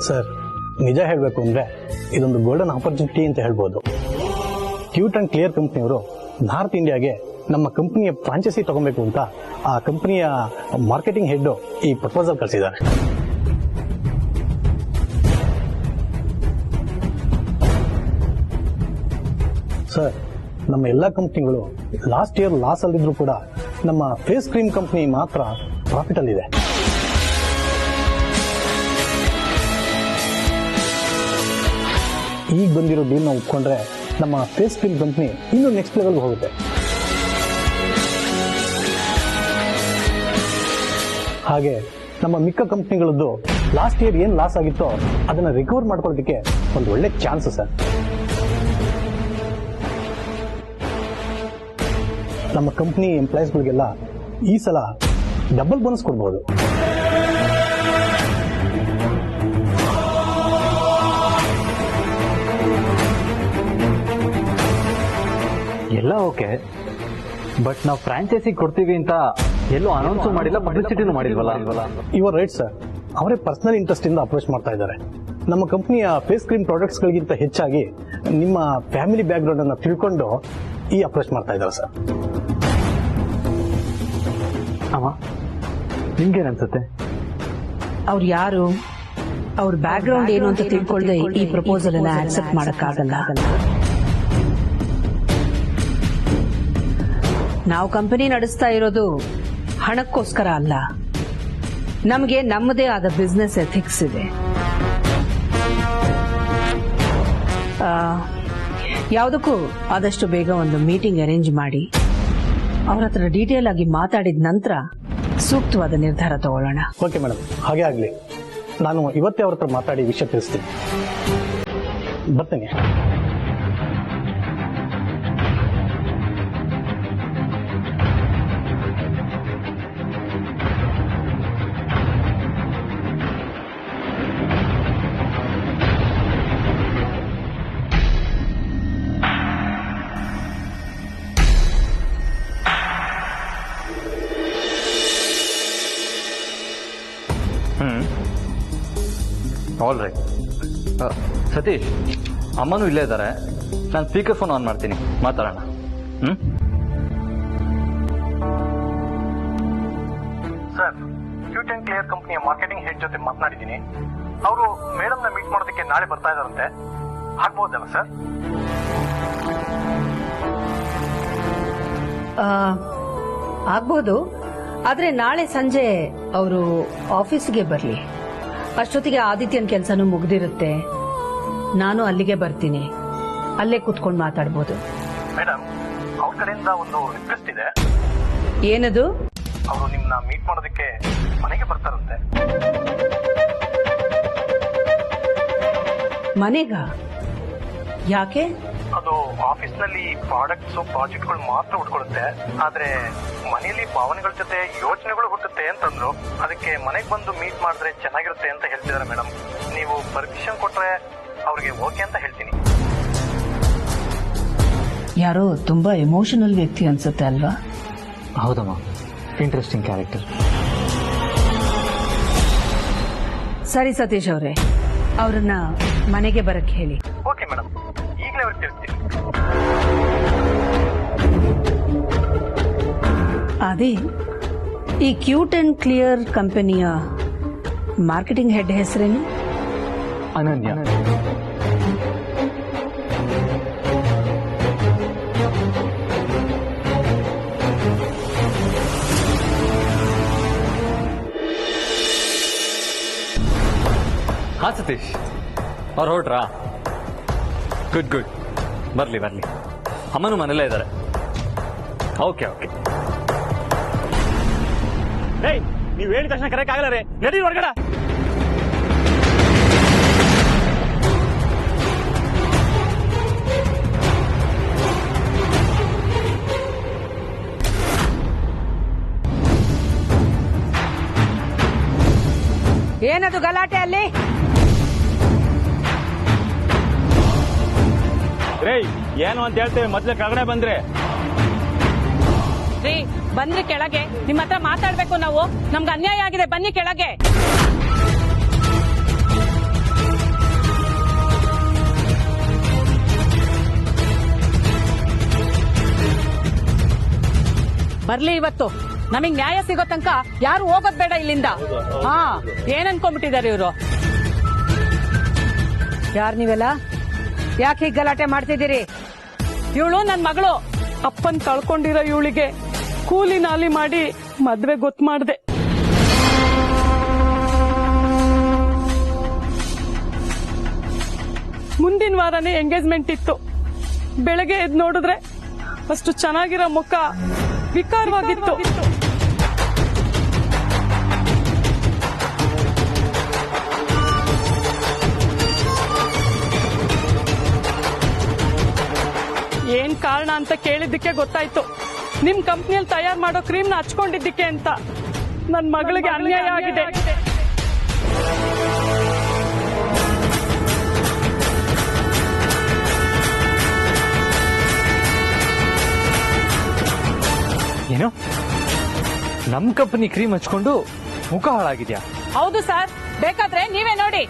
Sir, ನಿಜ ಹೇಳಬೇಕು ಅಂದರೆ ಇದೊಂದು ಗೋಲ್ಡನ್ ಆಪರ್ಚುನಿಟಿ ಅಂತ ಹೇಳ್ಬೋದು. ಕ್ಯೂಟ್ ಅಂಡ್ ಕ್ಲಿಯರ್ ಕಂಪ್ನಿಯವರು ನಾರ್ತ್ ಇಂಡಿಯಾಗೆ ನಮ್ಮ ಕಂಪ್ನಿಯ ಫ್ರಾಂಚೈಸಿ ತಗೊಬೇಕು ಅಂತ ಆ ಕಂಪ್ನಿಯ ಮಾರ್ಕೆಟಿಂಗ್ ಹೆಡ್ ಈ ಪ್ರಪೋಸಲ್ ಕಳಿಸಿದ್ದಾರೆ. ಸರ್, ನಮ್ಮ ಎಲ್ಲ ಕಂಪ್ನಿಗಳು ಲಾಸ್ಟ್ ಇಯರ್ ಲಾಸ್ ಅಲ್ಲಿದ್ರು ಕೂಡ ನಮ್ಮ ಫೇಸ್ ಕ್ರೀಮ್ ಕಂಪ್ನಿ ಮಾತ್ರ ಪ್ರಾಫಿಟ್ ಅಲ್ಲಿದೆ. ಈಗ ಬಂದಿರೋ ಡೀಲ್ನ ಒಪ್ಕೊಂಡ್ರೆ ನಮ್ಮ ಫೇಸ್ ಕ್ರೀಮ್ ಕಂಪ್ನಿ ಇನ್ನೂ ನೆಕ್ಸ್ಟ್ ಲೆವೆಲ್ಗೆ ಹೋಗುತ್ತೆ. ಹಾಗೆ ನಮ್ಮ ಮಿಕ್ಕ ಕಂಪ್ನಿಗಳದ್ದು ಲಾಸ್ಟ್ ಇಯರ್ ಏನು ಲಾಸ್ ಆಗಿತ್ತೋ ಅದನ್ನು ರಿಕವರ್ ಮಾಡ್ಕೊಳ್ಳೋದಕ್ಕೆ ಒಂದು ಒಳ್ಳೆ ಚಾನ್ಸ್ ಸರ್. ನಮ್ಮ ಕಂಪ್ನಿ ಎಂಪ್ಲಾಯೀಸ್ಗಳಿಗೆಲ್ಲ ಈ ಸಲ ಡಬಲ್ ಬೋನಸ್ ಕೊಡ್ಬೋದು. ಎಲ್ಲ ಓಕೆ, ಬಟ್ ನಾವು ಫ್ರಾಂಚೈಸಿ ಕೊಡ್ತೀವಿ ಅಂತ ಎಲ್ಲೂ ಅನೌನ್ಸ್ ಮಾಡಿಲ್ಲ, ಪಬ್ಲಿಸಿಟಿನೂ ಮಾಡಿಲ್ವಲ್ಲ. ಇವರು ರೈಟ್ ಸರ್, ಅವರೇ ಪರ್ಸನಲ್ ಇಂಟ್ರೆಸ್ಟ್ ಇಂದ ಅಪ್ರೋಚ್ ಮಾಡ್ತಾ ಇದ್ದಾರೆ. ನಮ್ಮ ಕಂಪ್ನಿಯ ಫೇಸ್ ಕ್ರೀಮ್ ಪ್ರಾಡಕ್ಟ್ಸ್ ಗಳಿಗಿಂತ ಹೆಚ್ಚಾಗಿ ನಿಮ್ಮ ಫ್ಯಾಮಿಲಿ ಬ್ಯಾಕ್ ಗ್ರೌಂಡ್ ಅನ್ನು ತಿಳ್ಕೊಂಡು ಈ ಅಪ್ರೋಚ್ ಮಾಡ್ತಾ ಇದ್ದಾರೆ ಸರ್. ಅಮ್ಮ, ನಿಮ್ಗೇನನ್ಸುತ್ತೆ? ಅವ್ರು ಯಾರು, ಅವ್ರ ಬ್ಯಾಕ್ ಗ್ರೌಂಡ್ ಏನು ಅಂತ ತಿಳ್ಕೊಳ್ಳದೆ ಈ ಪ್ರಪೋಸಲ್ ಅನ್ನ ಆಕ್ಸೆಪ್ಟ್ ಮಾಡಕ್ಕಾಗಲ್ಲ. ನಾವು ಕಂಪನಿ ನಡೆಸ್ತಾ ಇರೋದು ಹಣಕ್ಕೋಸ್ಕರ ಅಲ್ಲ, ನಮಗೆ ನಮ್ಮದೇ ಆದ ಬಿಸ್ನೆಸ್ ಎಥಿಕ್ಸ್ ಇದೆ. ಯಾವುದಕ್ಕೂ ಆದಷ್ಟು ಬೇಗ ಒಂದು ಮೀಟಿಂಗ್ ಅರೇಂಜ್ ಮಾಡಿ ಅವ್ರ ಹತ್ರ ಡೀಟೇಲ್ ಆಗಿ ಮಾತಾಡಿದ ನಂತರ ಸೂಕ್ತವಾದ ನಿರ್ಧಾರ ತಗೊಳ್ಳೋಣ. ಓಕೆ ಮೇಡಮ್, ಹಾಗೆ ಆಗಲಿ. ನಾನು ಇವತ್ತೇ ಅವ್ರ ಹತ್ರ ಮಾತಾಡಿ ವಿಷಯ ತಿಳಿಸ್ತೀನಿ. ಬರ್ತೀನಿ. All right. ಸತೀಶ್, ಅಮ್ಮನೂ ಇಲ್ಲೇ ಇದ್ದಾರೆ. ನಾನು ಸ್ಪೀಕರ್ ಫೋನ್ ಆನ್ ಮಾಡ್ತೀನಿ, ಮಾತಾಡೋಣ. ಸರ್, ಕ್ಯೂಟ್ ಅಂಡ್ ಕ್ಲಿಯರ್ ಕಂಪನಿಯ ಮಾರ್ಕೆಟಿಂಗ್ ಹೆಡ್ ಜೊತೆ ಮಾತನಾಡಿದ್ದೀನಿ. ಅವರು ಮೇಡಮ್ನ ಮೀಟ್ ಮಾಡೋದಕ್ಕೆ ನಾಳೆ ಬರ್ತಾ ಇದ್ದಾರಂತೆ. ಆಗ್ಬಹುದಲ್ಲ ಸರ್? ಆಗ್ಬೋದು, ಆದ್ರೆ ನಾಳೆ ಸಂಜೆ ಅವರು ಆಫೀಸ್ಗೆ ಬರಲಿ. ಅಷ್ಟೊತ್ತಿಗೆ ಆದಿತ್ಯನ ಕೆಲಸನೂ ಮುಗ್ದಿರುತ್ತೆ. ನಾನು ಅಲ್ಲಿಗೆ ಬರ್ತೀನಿ, ಅಲ್ಲೇ ಕುತ್ಕೊಂಡು ಮಾತಾಡ್ಬೋದು. ಮೇಡಮ್, ಅವ್ರ ಕಡೆಯಿಂದ ಒಂದು ರಿಕ್ವೆಸ್ಟ್ ಇದೆ. ಏನದು? ಅವರು ನಿಮ್ಮನ್ನ ಮೀಟ್ ಮಾಡೋದಕ್ಕೆ ಮನೆಗೆ ಬರ್ತಾರಂತೆ. ಮನೆಗ? ಯಾಕೆ? ಅದು ಆಫೀಸ್ನಲ್ಲಿ ಪ್ರಾಡಕ್ಟ್ಸ್ ಪ್ರಾಜೆಕ್ಟ್ಗಳು ಮಾತ್ರ ಉಟ್ಕೊಳ್ಳುತ್ತೆ, ಆದ್ರೆ ಮನೆಯಲ್ಲಿ ಭಾವನೆಗಳ ಜೊತೆ ಯೋಚನೆಗಳು ಹುಟ್ಟುತ್ತೆ ಅಂತಂದ್ರು. ಅದಕ್ಕೆ ಮನೆಗೆ ಬಂದು ಮೀಟ್ ಮಾಡಿದ್ರೆ ಚೆನ್ನಾಗಿರುತ್ತೆ ಅಂತ ಹೇಳ್ತಿದ್ದಾರೆ ಮೇಡಮ್. ನೀವು ಪರ್ಮಿಷನ್ ಕೊಟ್ರೆ ಅವ್ರಿಗೆ ಓಕೆ ಅಂತ ಹೇಳ್ತೀನಿ. ಯಾರೋ ತುಂಬಾ ಎಮೋಷನಲ್ ವ್ಯಕ್ತಿ ಅನ್ಸುತ್ತೆ ಅಲ್ವಾ? ಹೌದಮ್ಮ, ಇಂಟ್ರೆಸ್ಟಿಂಗ್ ಕ್ಯಾರೆಕ್ಟರ್. ಸರಿ ಸತೀಶ್ ಅವರೇ, ಅವ್ರನ್ನ ಮನೆಗೆ ಬರಕ್ಕೆ ಹೇಳಿ. ಓಕೆ ಮೇಡಮ್, ಈಗಲೇ ಅವ್ರಿಗೆ ತಿಳಿಸ್ತೀನಿ. ಅದೇ, ಈ ಕ್ಯೂಟ್ ಅಂಡ್ ಕ್ಲಿಯರ್ ಕಂಪನಿಯ ಮಾರ್ಕೆಟಿಂಗ್ ಹೆಡ್ ಹೆಸರೇನು? ಅನನ್ಯ. ಹಾ ಸತೀಶ್, ಅವ್ರು ಹೊರಟ್ರಾ? ಗುಡ್ ಗುಡ್, ಬರ್ಲಿ ಬರ್ಲಿ. ಅಮ್ಮನೂ ಮನೇಲೇ ಇದ್ದಾರೆ. Okay okay. ನೀವು ಹೇಳಿದ ತಕ್ಷಣ ಕರೆಕ್ಟ್ ಆಗಲ್ಲ ರೀ. ನಡಿ ಹೊರಗಡೆ. ಏನದು ಗಲಾಟೆ ಅಲ್ಲಿ? ರೇ, ಏನು ಅಂತ ಹೇಳ್ತೇವೆ, ಮೊದ್ಲೇ ಕೆಳಗಡೆ ಬಂದ್ರೆ. ರೀ, ಬಂದ್ರೆ ಕೆಳಗೆ. ನಿಮ್ಮ ಹತ್ರ ಮಾತಾಡ್ಬೇಕು ನಾವು. ನಮ್ಗೆ ಅನ್ಯಾಯ ಆಗಿದೆ, ಬನ್ನಿ ಕೆಳಗೆ. ಬರ್ಲಿ ಇವತ್ತು ನಮಗ್ ನ್ಯಾಯ ಸಿಗೋ ತನಕ ಯಾರು ಹೋಗೋದ್ ಬೇಡ ಇಲ್ಲಿಂದ. ಹಾ, ಏನ್ ಅನ್ಕೊಂಡ್ಬಿಟ್ಟಿದ್ದಾರೆ ಇವರು? ಯಾರ್ ನೀವೆಲ್ಲ? ಯಾಕೆ ಹೀಗ್ ಗಲಾಟೆ ಮಾಡ್ತಿದ್ದೀರಿ? ಇವಳು ನನ್ ಮಗಳು. ಅಪ್ಪನ್ ಕಳ್ಕೊಂಡಿರೋ ಇವಳಿಗೆ ಕೂಲಿ ನಾಲಿ ಮಾಡಿ ಮದ್ವೆ ಗೊತ್ತು ಮಾಡ್ದೆ. ಮುಂದಿನ ವಾರನೇ ಎಂಗೇಜ್ಮೆಂಟ್ ಇತ್ತು. ಬೆಳಗ್ಗೆ ಎದ್ದು ನೋಡಿದ್ರೆ ಅಷ್ಟು ಚೆನ್ನಾಗಿರೋ ಮುಖ ವಿಕಾರವಾಗಿತ್ತು. ಏನ್ ಕಾರಣ ಅಂತ ಕೇಳಿದ್ದಕ್ಕೆ ಗೊತ್ತಾಯ್ತು. ನಿಮ್ ಕಂಪ್ನಿಯಲ್ಲಿ ತಯಾರು ಮಾಡೋ ಕ್ರೀಮ್ ನ ಹಚ್ಕೊಂಡಿದ್ದಕ್ಕೆ ಅಂತ. ನನ್ ಮಗಳಿಗೆ ಅನ್ಯಾಯ ಆಗಿದೆ. ಏನು, ನಮ್ ಕಂಪನಿ ಕ್ರೀಮ್ ಹಚ್ಕೊಂಡು ಮುಖ ಹಾಳಾಗಿದ್ಯಾ? ಹೌದು ಸರ್, ಬೇಕಾದ್ರೆ ನೀವೇ ನೋಡಿ.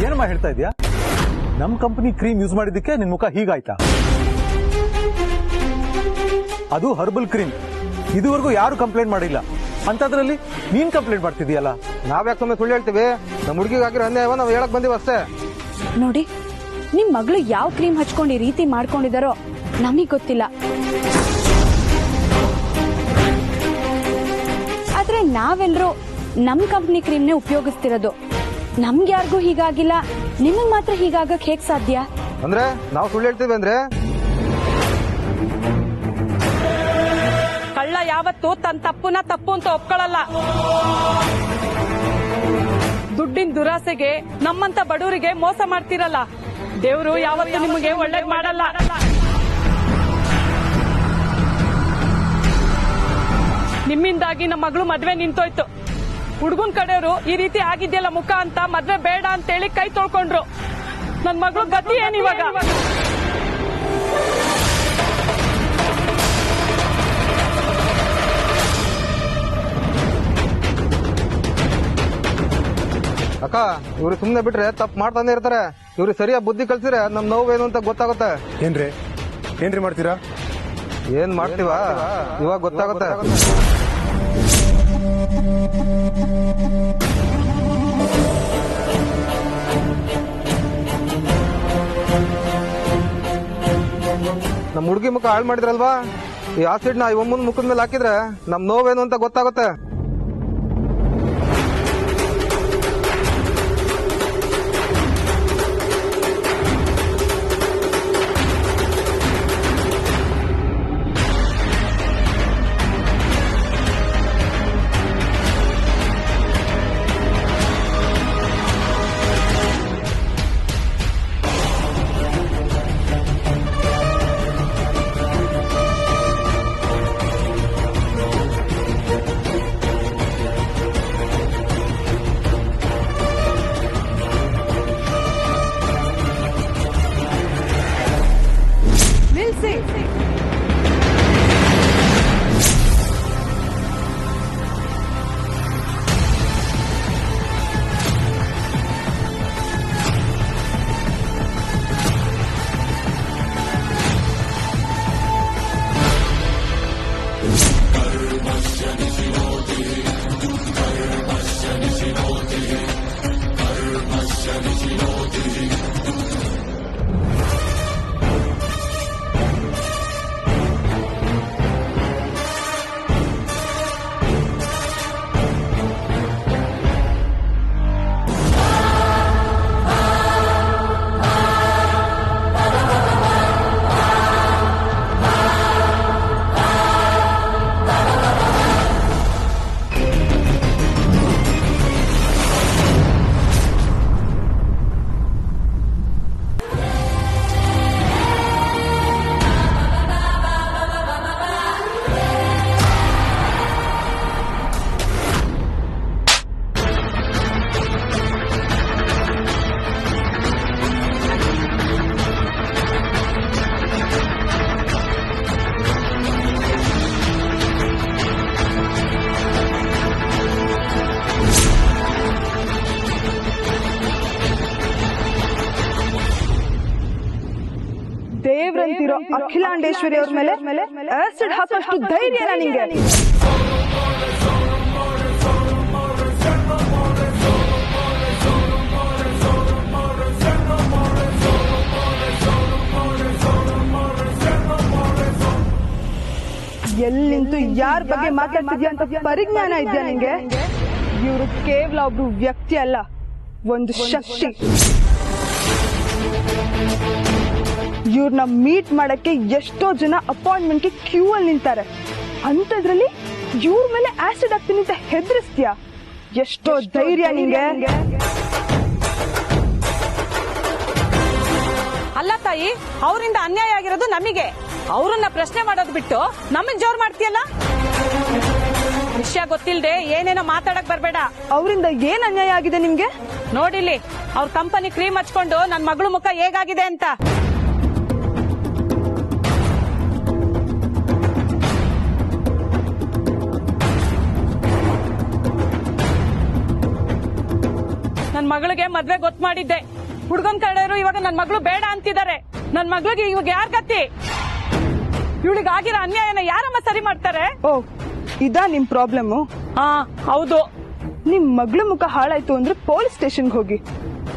ಏನಮ್ಮ ಹೇಳ್ತಾ ಇದೀಯಾ? ನಮ್ ಕಂಪನಿ ಕ್ರೀಮ್ ಯೂಸ್ ಮಾಡಿದ್ದಕ್ಕೆ ನಿನ್ ಮುಖ ಹೀಗಾಯ್ತಾ? ಅದು ಹರ್ಬಲ್ ಕ್ರೀಮ್. ಇದುವರೆಗೂ ಯಾರು ಕಂಪ್ಲೇಂಟ್ ಮಾಡಿಲ್ಲ, ಅಂತದ್ರಲ್ಲಿ ನೀನ್ ಕಂಪ್ಲೇಂಟ್ ಮಾಡ್ತಿದೀಯಲ್ಲ. ನಾವ್ಯಾಕೆ ಸುಮ್ಮನೆ ಸುಳ್ಳು ಹೇಳ್ತೀವಿ? ನಮ್ಮ ಹುಡುಗಿಗಾಗಿರೋ ಅನ್ಯಾಯವ ನಾವು ಹೇಳಕ್ ಬಂದಿವಿ ಅಷ್ಟೇ. ನೋಡಿ, ನಿಮ್ ಮಗಳು ಯಾವ ಕ್ರೀಮ್ ಹಚ್ಕೊಂಡು ಈ ರೀತಿ ಮಾಡ್ಕೊಂಡಿದಾರೋ ನಮಗ್ ಗೊತ್ತಿಲ್ಲ. ಆದ್ರೆ ನಾವೆಲ್ಲರೂ ನಮ್ ಕಂಪ್ನಿ ಕ್ರೀಮ್ನೇ ಉಪಯೋಗಿಸ್ತಿರೋದು. ನಮ್ಗೆ ಯಾರಿಗೂ ಹೀಗಾಗಿಲ್ಲ, ನಿಮಗ್ ಮಾತ್ರ ಹೀಗಾಗಕ್ ಹೇಗ್ ಸಾಧ್ಯ? ಅಂದ್ರೆ ನಾವು ಸುಳ್ಳು ಹೇಳ್ತೀವಿ ಅಂದ್ರೆ? ಕಳ್ಳ ಯಾವತ್ತು ತನ್ನ ತಪ್ಪುನ ತಪ್ಪು ಅಂತ ಒಪ್ಕೊಳ್ಳಲ್ಲ. ದುಡ್ಡಿನ ದುರಾಸೆಗೆ ನಮ್ಮಂತ ಬಡವರಿಗೆ ಮೋಸ ಮಾಡ್ತಿರಲ್ಲ. ದೇವ್ರು ಯಾವತ್ತು ನಿಮಗೆ ಒಳ್ಳೇದ್ ಮಾಡಲ್ಲ. ನಿಮ್ಮಿಂದಾಗಿ ನಮ್ಮ ಮಗಳು ಮದ್ವೆ ನಿಂತೋಯ್ತು. ಹುಡುಗನ್ ಕಡೆಯವರು ಈ ರೀತಿ ಆಗಿದ್ಯಲ್ಲ ಮುಖ ಅಂತ ಮದ್ವೆ ಬೇಡ ಅಂತೇಳಿ ಕೈ ತೊಳ್ಕೊಂಡ್ರು. ನನ್ ಮಗಳು ಗತಿ ಏನಿವಾಗ? ಅಕ್ಕ, ಇವ್ರು ಸುಮ್ನೆ ಬಿಟ್ರೆ ತಪ್ಪು ಮಾಡ್ತಾನೆ ಇರ್ತಾರೆ. ಇವ್ರು ಸರಿಯಾಗಿ ಬುದ್ಧಿ ಕಲ್ಸಿದ್ರೆ ನಮ್ ನೋವೇನು ಅಂತ ಗೊತ್ತಾಗುತ್ತೆ. ಏನ್ರಿ ಮಾಡ್ತೀರಾ? ಏನ್ ಮಾಡ್ತೀವ ಇವಾಗ ಗೊತ್ತಾಗುತ್ತೆ. ನಮ್ ಹುಡುಗಿ ಮುಖ ಹಾಳು ಮಾಡಿದ್ರಲ್ವಾ? ಈ ಆಸಿಡ್ ನ ಇವಮ್ಮನ ಮುಖದ ಮೇಲೆ ಹಾಕಿದ್ರೆ ನಮ್ ನೋವೇನು ಅಂತ ಗೊತ್ತಾಗುತ್ತೆ. ದೇವ್ರಂತಿರೋ ಅಖಿಲಾಂಡೇಶ್ವರಿ ಅವ್ರ ಮೇಲೆ ಆಸಿಡ್ ಹಾಕೋಷ್ಟು ಧೈರ್ಯನಾ ನಿಂಗೆ? ಎಲ್ಲಿಂತೂ ಯಾರ ಬಗ್ಗೆ ಮಾತಾಡ್ತಿದ್ಯಾ ಅಂತ ಪರಿಜ್ಞಾನ ಇದೆಯಾ ನಿಂಗೆ? ಇವರು ಕೇವಲ ಒಬ್ರು ವ್ಯಕ್ತಿ ಅಲ್ಲ, ಒಂದು ಶಕ್ತಿ. ಇವ್ರನ್ನ ಮೀಟ್ ಮಾಡಕ್ಕೆ ಎಷ್ಟೋ ಜನ ಅಪಾಯಿಂಟ್ಮೆಂಟ್ಗೆ ಕ್ಯೂ ಅಲ್ಲಿ ನಿಂತಾರೆ. ಅಂತದ್ರಲ್ಲಿ ಇವ್ರ ಮೇಲೆ ಆಸಿಡ್ ಹಾಕ್ತೀನಿ ಅಂತ ಹೆದರಿಸ್ತೀಯಾ? ಎಷ್ಟೋ ಧೈರ್ಯ ನಿಂಗೆ? ಅಲ್ಲ ತಾಯಿ, ಅವರಿಂದ ಅನ್ಯಾಯ ಆಗಿರೋದು ನಮಗೆ. ಅವ್ರನ್ನ ಪ್ರಶ್ನೆ ಮಾಡೋದು ಬಿಟ್ಟು ನಮಗ್ ಜೋರ್ ಮಾಡ್ತೀಯಲ್ಲ. ವಿಷಯ ಗೊತ್ತಿಲ್ದೆ ಏನೇನೋ ಮಾತಾಡಕ್ ಬರ್ಬೇಡ. ಅವರಿಂದ ಏನ್ ಅನ್ಯಾಯ ಆಗಿದೆ ನಿಮ್ಗೆ? ನೋಡಿಲ್ಲಿ, ಅವ್ರ ಕಂಪನಿ ಕ್ರೀಮ್ ಹಚ್ಕೊಂಡು ನನ್ ಮಗಳು ಮುಖ ಹೇಗಾಗಿದೆ ಅಂತ. ನನ್ ಮಗಳಿಗೆ ಮದ್ವೆ ಗೊತ್ತು ಮಾಡಿದ್ದೆ. ಹುಡ್ಗನ್ ಕಡೆಯವರು ಇವಾಗ ನನ್ ಮಗಳು ಬೇಡ ಅಂತಿದ್ದಾರೆ. ನನ್ ಮಗಳಿಗೆ ಇವಾಗ ಯಾರ್ ಗತಿ? ಇವಳಿಗಾಗಿರೋ ಅನ್ಯಾಯನ ಯಾರಮ್ಮ ಸರಿ ಮಾಡ್ತಾರೆ? ಓ, ಇದಾ ನಿಮ್ ಪ್ರಾಬ್ಲಮ್? ಹಾ ಹೌದು. ನಿಮ್ ಮಗಳ ಮುಖ ಹಾಳಾಯ್ತು ಅಂದ್ರೆ ಪೊಲೀಸ್ ಸ್ಟೇಷನ್ಗೆ ಹೋಗಿ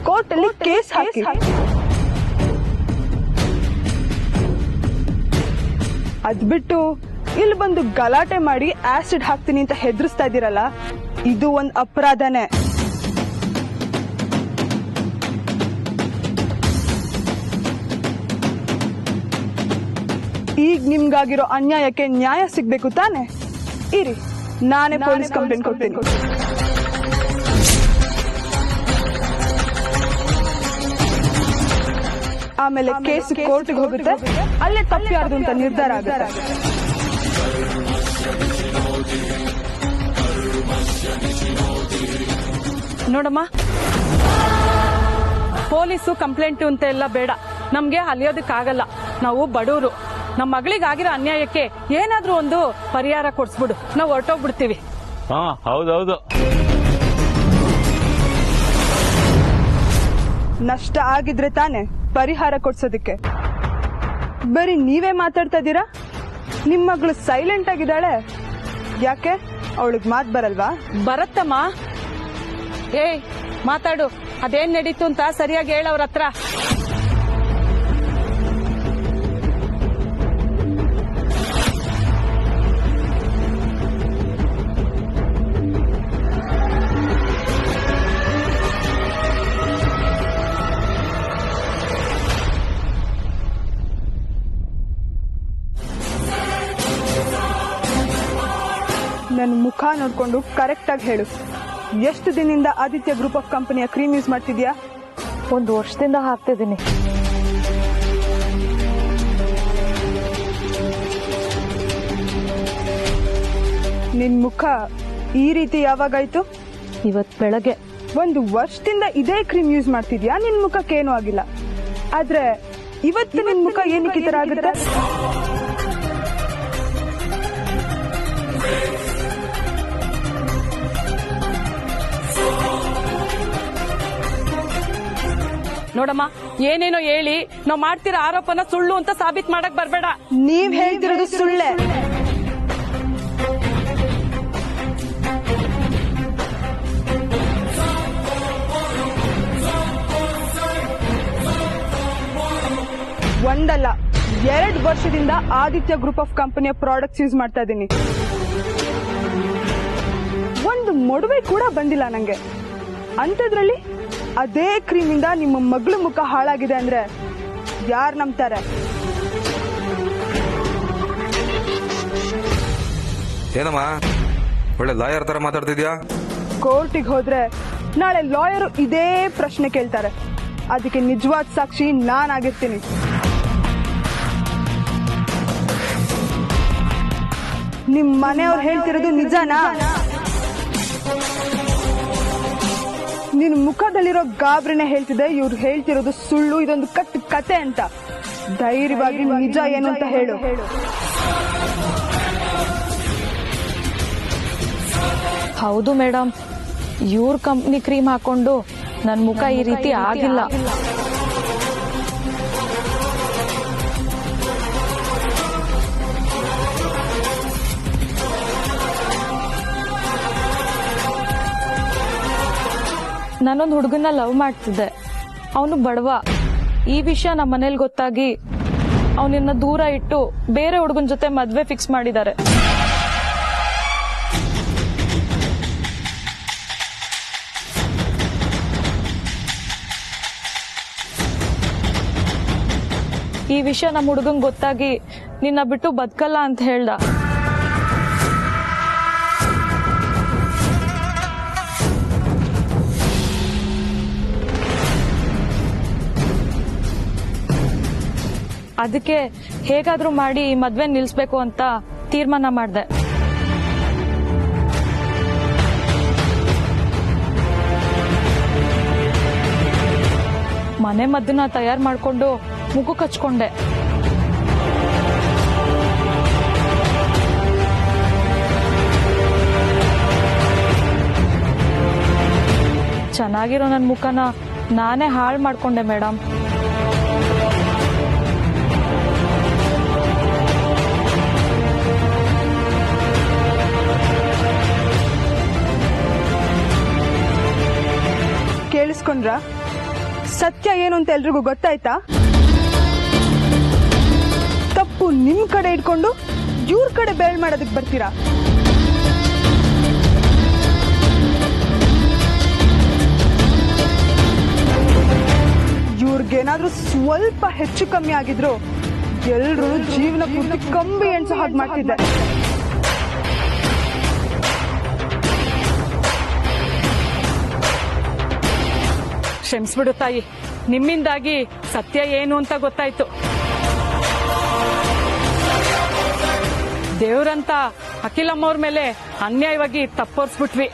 ಕೋರ್ಟ್ ಅಲ್ಲಿ ಕೇಸ್ ಹಾಕಿ. ಅದ್ಬಿಟ್ಟು ಇಲ್ಲಿ ಬಂದು ಗಲಾಟೆ ಮಾಡಿ ಆಸಿಡ್ ಹಾಕ್ತೀನಿ ಅಂತ ಹೆದರ್ಸ್ತಾ ಇದೀರಲ್ಲ, ಇದು ಒಂದ್ ಅಪರಾಧನೇ. ಈಗ ನಿಮ್ಗಾಗಿರೋ ಅನ್ಯಾಯಕ್ಕೆ ನ್ಯಾಯ ಸಿಗ್ಬೇಕು ತಾನೆ? ಇರಿ, ನಾನೇ ಪೊಲೀಸ್ ಕಂಪ್ಲೇಂಟ್ ಕೊಡ್ತೀನಿ. ಆಮೇಲೆ ಕೇಸ್ ಕೋರ್ಟ್ಗೆ ಹೋಗುತ್ತೆ, ಅಲ್ಲೇ ತಪ್ಪು ಯಾರ್ದು ಅಂತ ನಿರ್ಧಾರ ಆಗುತ್ತೆ. ನೋಡಮ್ಮ, ಪೊಲೀಸು ಕಂಪ್ಲೇಂಟ್ ಅಂತ ಎಲ್ಲ ಬೇಡ. ನಮ್ಗೆ ಅಲಿಯೋದಕ್ಕಾಗಲ್ಲ. ನಾವು ಬಡವರು. ನಮ್ಮ ಮಗಳಿಗಾಗಿರೋ ಅನ್ಯಾಯಕ್ಕೆ ಏನಾದ್ರೂ ಒಂದು ಪರಿಹಾರ ಕೊಡ್ಸ್ಬಿಡು, ನಾವು ಹೊರಟೋಗ್ಬಿಡ್ತೀವಿ. ಹಾ ಹೌದೌದು. ನಷ್ಟ ಆಗಿದ್ರೆ ತಾನೆ ಪರಿಹಾರ ಕೊಡ್ಸೋದಕ್ಕೆ. ಬರೀ ನೀವೇ ಮಾತಾಡ್ತಾ ಇದ್ದೀರಾ? ನಿಮ್ ಮಗಳು ಸೈಲೆಂಟ್ ಆಗಿದ್ದಾಳೆ, ಯಾಕೆ? ಅವಳಿಗೆ ಮಾತ್ ಬರಲ್ವಾ? ಬರತ್ತಮ್ಮ. ಏಯ್, ಮಾತಾಡು. ಅದೇನ್ ನಡೀತು ಅಂತ ಸರಿಯಾಗಿ ಹೇಳವ್ರ ಹತ್ರ. ನನ್ನ ಮುಖ ನೋಡ್ಕೊಂಡು ಕರೆಕ್ಟ್ ಆಗಿ ಹೇಳು. ಎಷ್ಟು ದಿನದಿಂದ ಆದಿತ್ಯ ಗ್ರೂಪ್ ಆಫ್ ಕಂಪನಿಯ ಕ್ರೀಮ್ ಯೂಸ್ ಮಾಡ್ತಿದ್ಯಾ? 1 ವರ್ಷದಿಂದ ಹಾಕ್ತಿದ್ದೀನಿ. ನಿನ್ ಮುಖ ಈ ರೀತಿ ಯಾವಾಗಾಯ್ತು? ಇವತ್ ಬೆಳಗ್ಗೆ. 1 ವರ್ಷದಿಂದ ಇದೇ ಕ್ರೀಮ್ ಯೂಸ್ ಮಾಡ್ತಿದ್ಯಾ? ನಿನ್ ಮುಖಕ್ಕೇನು ಆಗಿಲ್ಲ. ಆದ್ರೆ ಇವತ್ತು ನಿನ್ ಮುಖ ಏನಕ್ಕೆ ಈ ತರ ಆಗುತ್ತೆ? ನೋಡಮ್ಮ, ಏನೇನೋ ಹೇಳಿ ನಾವ್ ಮಾಡ್ತಿರೋ ಆರೋಪನ ಸುಳ್ಳು ಅಂತ ಸಾಬೀತ್ ಮಾಡಕ್ ಬರ್ಬೇಡ. ನೀವ್ ಹೇಳ್ತಿರೋದು ಸುಳ್ಳೆ. ಒಂದಲ್ಲ 2 ವರ್ಷದಿಂದ ಆದಿತ್ಯ ಗ್ರೂಪ್ ಆಫ್ ಕಂಪನಿಯ ಪ್ರಾಡಕ್ಟ್ಸ್ ಯೂಸ್ ಮಾಡ್ತಾ ಇದ್ದೀನಿ. ಒಂದು ಮೊಡವೆ ಕೂಡ ಬಂದಿಲ್ಲ ನಂಗೆ. ಅಂಥದ್ರಲ್ಲಿ ಅದೇ ಕ್ರೀಮಿಂದ ನಿಮ್ಮ ಮಗಳ ಮುಖ ಹಾಳಾಗಿದೆ ಅಂದ್ರೆ ಯಾರು ನಂಬ್ತಾರೆ? ಏನಮ್ಮ ಒಳ್ಳೆ ಲಾಯರ್ ತರ ಮಾತಾಡ್ತಿದ್ಯಾ? ಕೋರ್ಟಿಗೆ ಹೋದ್ರೆ ನಾಳೆ ಲಾಯರು ಇದೇ ಪ್ರಶ್ನೆ ಕೇಳ್ತಾರೆ. ಅದಕ್ಕೆ ನಿಜವಾದ ಸಾಕ್ಷಿ ನಾನಾಗಿರ್ತೀನಿ. ನಿಮ್ ಮನೆಯವ್ರು ಹೇಳ್ತಿರೋದು ನಿಜನಾ? ನಿನ್ ಮುಖದಲ್ಲಿರೋ ಗಾಬರಿನೇ ಹೇಳ್ತಿದೆ ಇವ್ರು ಹೇಳ್ತಿರೋದು ಸುಳ್ಳು, ಇದೊಂದು ಕತೆ ಅಂತ. ಧೈರ್ಯವಾಗಿ ನಿಜ ಏನು ಅಂತ ಹೇಳು. ಹೌದು ಮೇಡಮ್, ಇವ್ರ ಕಂಪ್ನಿ ಕ್ರೀಮ್ ಹಾಕೊಂಡು ನನ್ ಮುಖ ಈ ರೀತಿ ಆಗಿಲ್ಲ. ನಾನೊಂದು ಹುಡುಗನ್ನ ಲವ್ ಮಾಡ್ತಿದ್ದೆ. ಅವನು ಬಡವ. ಈ ವಿಷಯ ನಮ್ಮ ಮನೇಲಿ ಗೊತ್ತಾಗಿ ಅವನನ್ನ ದೂರ ಇಟ್ಟು ಬೇರೆ ಹುಡುಗನ ಜೊತೆ ಮದ್ವೆ ಫಿಕ್ಸ್ ಮಾಡಿದ್ದಾರೆ. ಈ ವಿಷಯ ನಮ್ಮ ಹುಡುಗಂಗೆ ಗೊತ್ತಾಗಿ ನಿನ್ನ ಬಿಟ್ಟು ಬದುಕಲ್ಲ ಅಂತ ಹೇಳ್ದ. ಅದಕ್ಕೆ ಹೇಗಾದ್ರೂ ಮಾಡಿ ಈ ಮದ್ವೆ ನಿಲ್ಸ್ಬೇಕು ಅಂತ ತೀರ್ಮಾನ ಮಾಡ್ದೆ. ಮನೆ ಮದ್ದನ್ನ ತಯಾರು ಮಾಡ್ಕೊಂಡು ಮುಖಕ್ಕೆ ಹಚ್ಕೊಂಡೆ. ಚೆನ್ನಾಗಿರೋ ನನ್ನ ಮುಖನ ನಾನೇ ಹಾಳು ಮಾಡ್ಕೊಂಡೆ ಮೇಡಮ್. ಕೇಳಿಸ್ಕೊಂಡ್ರ? ಸತ್ಯ ಏನು ಅಂತ ಎಲ್ರಿಗೂ ಗೊತ್ತಾಯ್ತಾ? ತಪ್ಪು ನಿಮ್ ಕಡೆ ಇಟ್ಕೊಂಡು ಇವ್ರ ಕಡೆ ಬೇಳ್ ಮಾಡೋದಕ್ಕೆ ಬರ್ತೀರಾ? ಇವ್ರಿಗೇನಾದ್ರೂ ಸ್ವಲ್ಪ ಹೆಚ್ಚು ಕಮ್ಮಿ ಆಗಿದ್ರು ಎಲ್ರೂ ಜೀವನ ಪೂರ್ತಿ ಕಂಬಿ ಎಣ್ಸೋ ಹಾಗೆ ಮಾಡ್ತಿದ್ದಾರೆ. ಕ್ಷಮಿಸ್ಬಿಡು ತಾಯಿ, ನಿಮ್ಮಿಂದಾಗಿ ಸತ್ಯ ಏನು ಅಂತ ಗೊತ್ತಾಯ್ತು. ದೇವ್ರಂತ ಅಖಿಲಮ್ಮವ್ರ ಮೇಲೆ ಅನ್ಯಾಯವಾಗಿ ತಪ್ಪೋರ್ಸ್ಬಿಟ್ವಿ.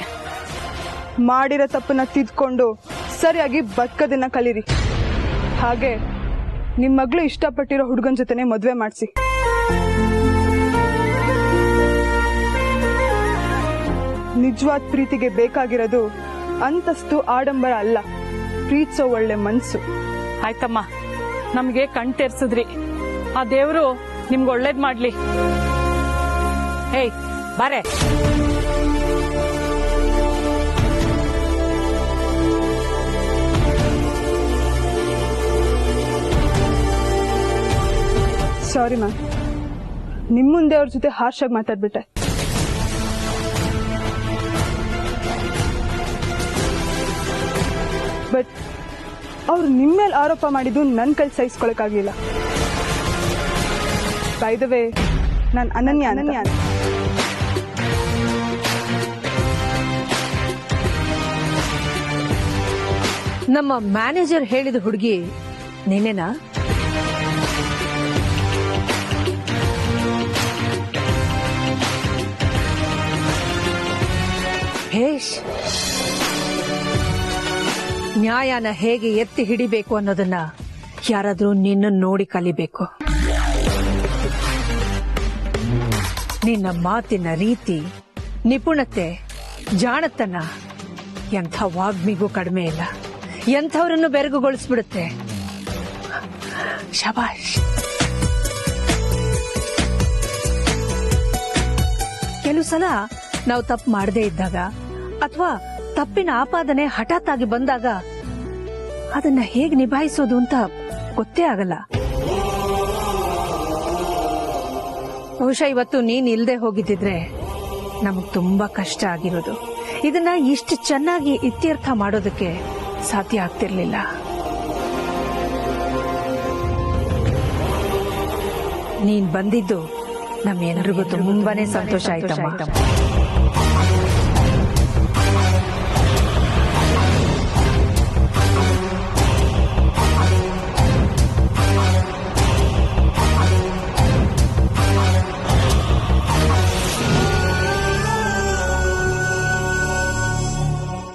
ಮಾಡಿರೋ ತಪ್ಪನ್ನ ತಿದ್ಕೊಂಡು ಸರಿಯಾಗಿ ಬದುಕೋದನ್ನ ಕಲೀರಿ. ಹಾಗೆ ನಿಮ್ ಮಗಳು ಇಷ್ಟಪಟ್ಟಿರೋ ಹುಡುಗನ ಜೊತೆನೆ ಮದ್ವೆ ಮಾಡಿಸಿ. ನಿಜವಾದ ಪ್ರೀತಿಗೆ ಬೇಕಾಗಿರೋದು ಅಂತಸ್ತು, ಆಡಂಬರ ಅಲ್ಲ, ಪ್ರೀತಿಸೋ ಒಳ್ಳೆ ಮನ್ಸು. ಆಯ್ತಮ್ಮ, ನಮ್ಗೆ ಕಣ್ ತೆರ್ಸಿದ್ರಿ. ಆ ದೇವ್ರು ನಿಮ್ಗೆ ಒಳ್ಳೇದ್ ಮಾಡ್ಲಿ. ಏಯ್ ಬಾರೆ. ಸಾರಿ ಮ್ಯಾಮ್, ನಿಮ್ ಮುಂದೆ ಅವ್ರ ಜೊತೆ ಹಾರ್ಷಾಗಿ ಮಾತಾಡ್ಬಿಟ್ಟೆ. ಬಟ್ ಅವ್ರು ನಿಮ್ಮ ಮೇಲೆ ಆರೋಪ ಮಾಡಿದ್ದು ನನ್ನ ಕೈ ಸಹಿಸ್ಕೊಳಕ್ಕಾಗಲಿಲ್ಲ. ಬೈ ದ ವೇ, ನಾನು ಅನನ್ಯ. ನಮ್ಮ ಮ್ಯಾನೇಜರ್ ಹೇಳಿದ ಹುಡುಗಿ ನೀನೇನಾ? ಭೇಷ್. ನ್ಯಾಯನ ಹೇಗೆ ಎತ್ತಿ ಹಿಡಿಬೇಕು ಅನ್ನೋದನ್ನ ಯಾರಾದ್ರೂ ನಿನ್ನ ನೋಡಿ ಕಲಿಬೇಕು. ನಿನ್ನ ಮಾತಿನ ರೀತಿ, ನಿಪುಣತೆ, ಜಾಣತನ ಎಂಥ ವಾಗ್ಮಿಗೂ ಕಡಿಮೆ ಇಲ್ಲ. ಎಂಥವ್ರನ್ನು ಬೆರಗುಗೊಳಿಸ್ಬಿಡುತ್ತೆ. ಶಬಾಷ್. ಕೆಲವು ಸಲ ನಾವು ತಪ್ಪು ಮಾಡದೇ ಇದ್ದಾಗ ಅಥವಾ ತಪ್ಪಿನ ಆಪಾದನೆ ಹಠಾತ್ ಆಗಿ ಬಂದಾಗ ಅದನ್ನ ಹೇಗೆ ನಿಭಾಯಿಸೋದು ಅಂತ ಗೊತ್ತೇ ಆಗಲ್ಲ. ಬಹುಶಃ ಇವತ್ತು ನೀನ್ ಇಲ್ದೆ ಹೋಗಿದ್ದಿದ್ರೆ ನಮಗ್ ತುಂಬಾ ಕಷ್ಟ ಆಗಿರೋದು. ಇದನ್ನ ಇಷ್ಟು ಚೆನ್ನಾಗಿ ಇತ್ಯರ್ಥ ಮಾಡೋದಕ್ಕೆ ಸಾಧ್ಯ ಆಗ್ತಿರ್ಲಿಲ್ಲ. ನೀನ್ ಬಂದಿದ್ದು ನಮ್ಮೆಲ್ಲರಿಗೂ ತುಂಬಾನೇ ಸಂತೋಷ ಆಯ್ತಮ್ಮ.